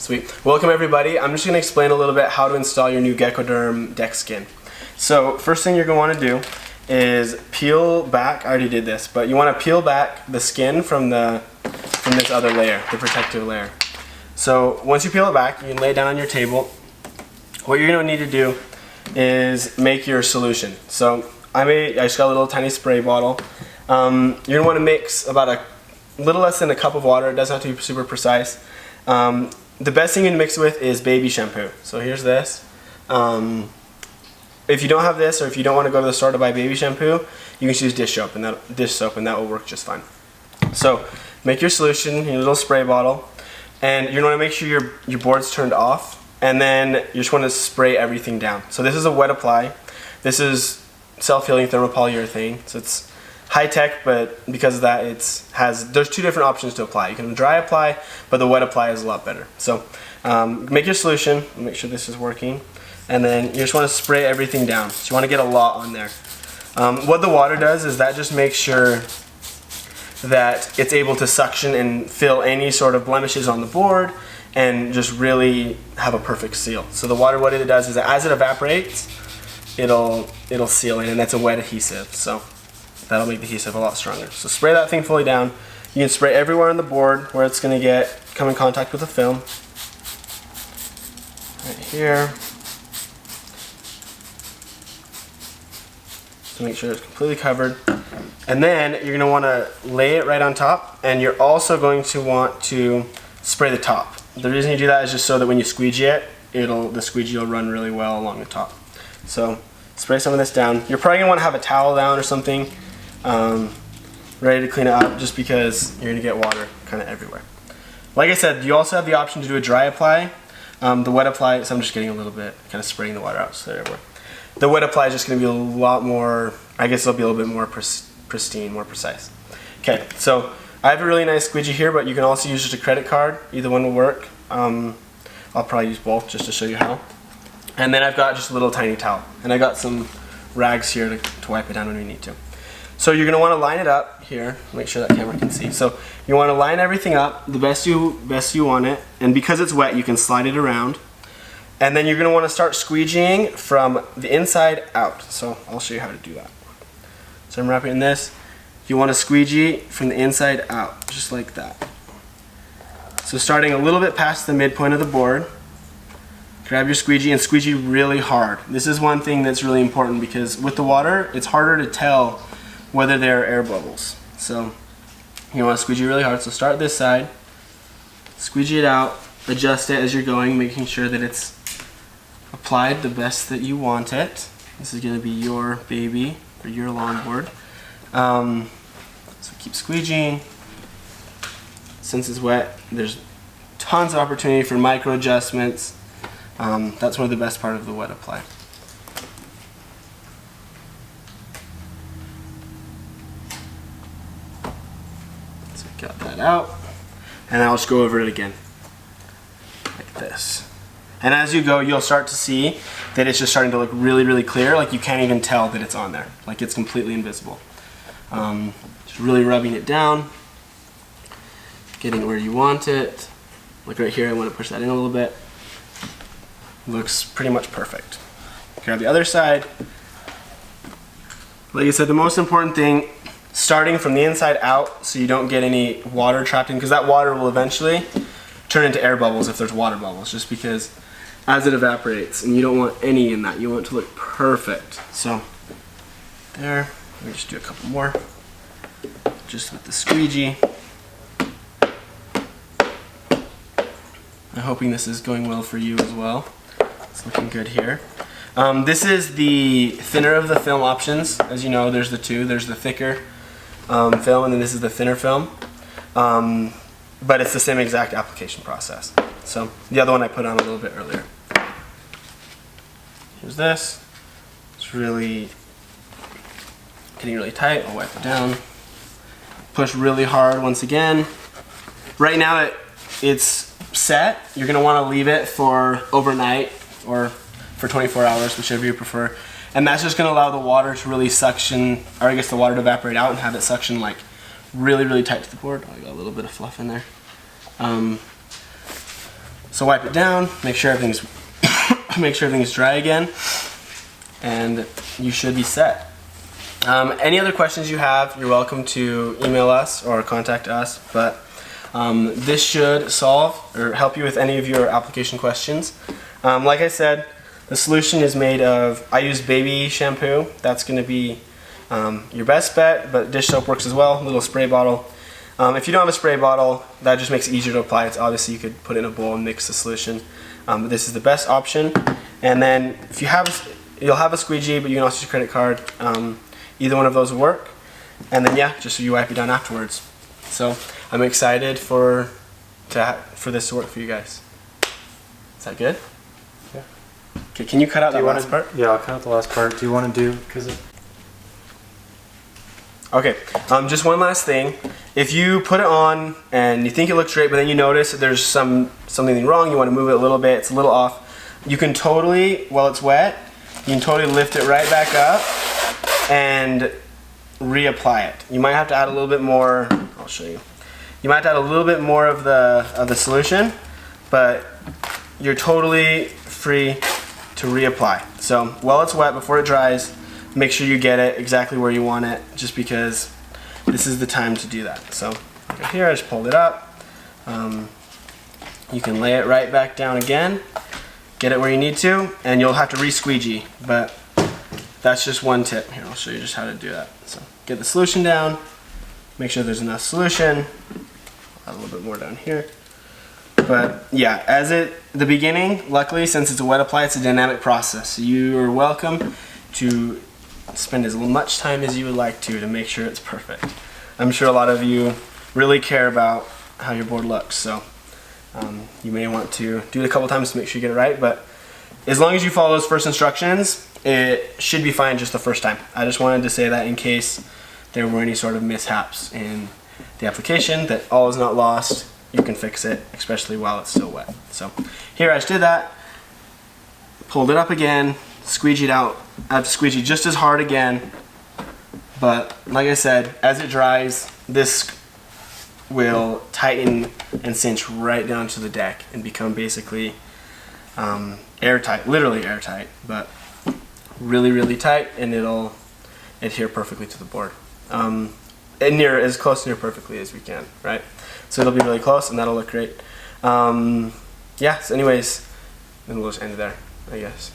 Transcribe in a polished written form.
Sweet. Welcome everybody. I'm just going to explain a little bit how to install your new Geckoderm Deck Skin. So first thing you're going to want to do is peel back, I already did this, but you want to peel back the skin from this other layer, the protective layer. So once you peel it back, you can lay it down on your table. What you're going to need to do is make your solution. So I just got a little tiny spray bottle. You're going to want to mix about a little less than a cup of water. It doesn't have to be super precise. The best thing you can mix it with is baby shampoo. So here's this. If you don't have this, or if you don't want to go to the store to buy baby shampoo, you can just use dish soap, and that will work just fine. So make your solution in your little spray bottle, and you want to make sure your board's turned off, and then you just want to spray everything down. So this is a wet apply. This is self-healing thermopolyurethane, so it's high tech, but because of that, there's two different options to apply. You can dry apply, but the wet apply is a lot better. So make your solution, make sure this is working, and then you just want to spray everything down. So you want to get a lot on there. What the water does is that just makes sure that it's able to suction and fill any sort of blemishes on the board and just really have a perfect seal. So the water, what it does is that as it evaporates, it'll seal in, and that's a wet adhesive. So that'll make the adhesive a lot stronger. So spray that thing fully down. You can spray everywhere on the board where it's going to come in contact with the film. Right here. To make sure it's completely covered. And then you're going to want to lay it right on top, and you're also going to want to spray the top. The reason you do that is just so that when you squeegee it, the squeegee will run really well along the top. So spray some of this down. You're probably going to want to have a towel down or something ready to clean it up, just because you're going to get water kind of everywhere. Like I said, you also have the option to do a dry apply. The wet apply, so I'm just getting a little bit, kind of spraying the water out so everywhere. The wet apply is just going to be a lot more, I guess it'll be a little bit more pristine, more precise. Okay, so I have a really nice squeegee here, but you can also use just a credit card. Either one will work. I'll probably use both just to show you how. And then I've got just a little tiny towel, and I got some rags here to wipe it down when we need to. So you're going to want to line it up here. Make sure that camera can see. So you want to line everything up the best you want it, and because it's wet, you can slide it around. And then you're going to want to start squeegeeing from the inside out. So I'll show you how to do that. So I'm wrapping in this. You want to squeegee from the inside out, just like that. So starting a little bit past the midpoint of the board, grab your squeegee and squeegee really hard. This is one thing that's really important, because with the water, it's harder to tell whether there are air bubbles. So you want to squeegee really hard. So start this side, squeegee it out, adjust it as you're going, making sure that it's applied the best that you want it. This is going to be your baby or your longboard. So keep squeegeeing. Since it's wet, there's tons of opportunity for micro adjustments. That's one of the best part of the wet apply. So got that out, and I'll just go over it again like this. And as you go, you'll start to see that it's just starting to look really, really clear. Like you can't even tell that it's on there. Like it's completely invisible. Just really rubbing it down, getting where you want it. Like right here, I want to push that in a little bit. Looks pretty much perfect. Grab the other side. Like I said, the most important thing, starting from the inside out so you don't get any water trapped in, because that water will eventually turn into air bubbles if there's water bubbles, just because as it evaporates, and you don't want any in that. You want it to look perfect. So there, let me just do a couple more, just with the squeegee. I'm hoping this is going well for you as well. It's looking good here. This is the thinner of the film options. As you know, there's the two. There's the thicker film, and then this is the thinner film. But it's the same exact application process. So the other one I put on a little bit earlier. Here's this. It's really getting really tight. I'll wipe it down. Push really hard once again. Right now that it's set, you're going to want to leave it for overnight or for 24 hours, whichever you prefer. And that's just going to allow the water to really suction, or I guess the water to evaporate out and have it suction like really, really tight to the board. Oh, I got a little bit of fluff in there. So wipe it down, make sure everything's make sure everything's dry again, and you should be set. Any other questions you have, you're welcome to email us or contact us, but this should solve or help you with any of your application questions. Like I said, the solution is made of, I use baby shampoo. That's going to be your best bet, but dish soap works as well, little spray bottle. If you don't have a spray bottle, that just makes it easier to apply. It's obviously you could put it in a bowl and mix the solution, but this is the best option. And then if you have, you'll have a squeegee, but you can also use your credit card. Either one of those will work. And then yeah, just so you wipe it down afterwards. So I'm excited for this to work for you guys. Is that good? Yeah. Okay, can you cut out that last part? Yeah, I'll cut out the last part. Do you want to do, Okay, just one last thing. If you put it on and you think it looks great, but then you notice that there's something wrong, you want to move it a little bit, it's a little off, you can totally, while it's wet, you can totally lift it right back up and reapply it. You might have to add a little bit more, I'll show you. You might have to add a little bit more of the solution, but you're totally free to reapply. So while it's wet, before it dries, make sure you get it exactly where you want it, just because this is the time to do that. So right here, I just pulled it up. You can lay it right back down again, get it where you need to, and you'll have to re-squeegee, but that's just one tip. Here, I'll show you just how to do that. So get the solution down, make sure there's enough solution, add a little bit more down here. But yeah, the beginning, luckily, since it's a wet apply, it's a dynamic process. So you are welcome to spend as much time as you would like to make sure it's perfect. I'm sure a lot of you really care about how your board looks, so you may want to do it a couple times to make sure you get it right, but as long as you follow those first instructions, it should be fine just the first time. I just wanted to say that in case there were any sort of mishaps in the application, that all is not lost. You can fix it, especially while it's still wet. So here I just did that, pulled it up again, squeegeed out. I have to squeegee just as hard again, but like I said, as it dries, this will tighten and cinch right down to the deck and become basically airtight, literally airtight, but really, really tight, and it'll adhere perfectly to the board. And as close to near perfectly as we can, right? So it'll be really close, and that'll look great. Yeah, so anyways, then we'll just end it there, I guess.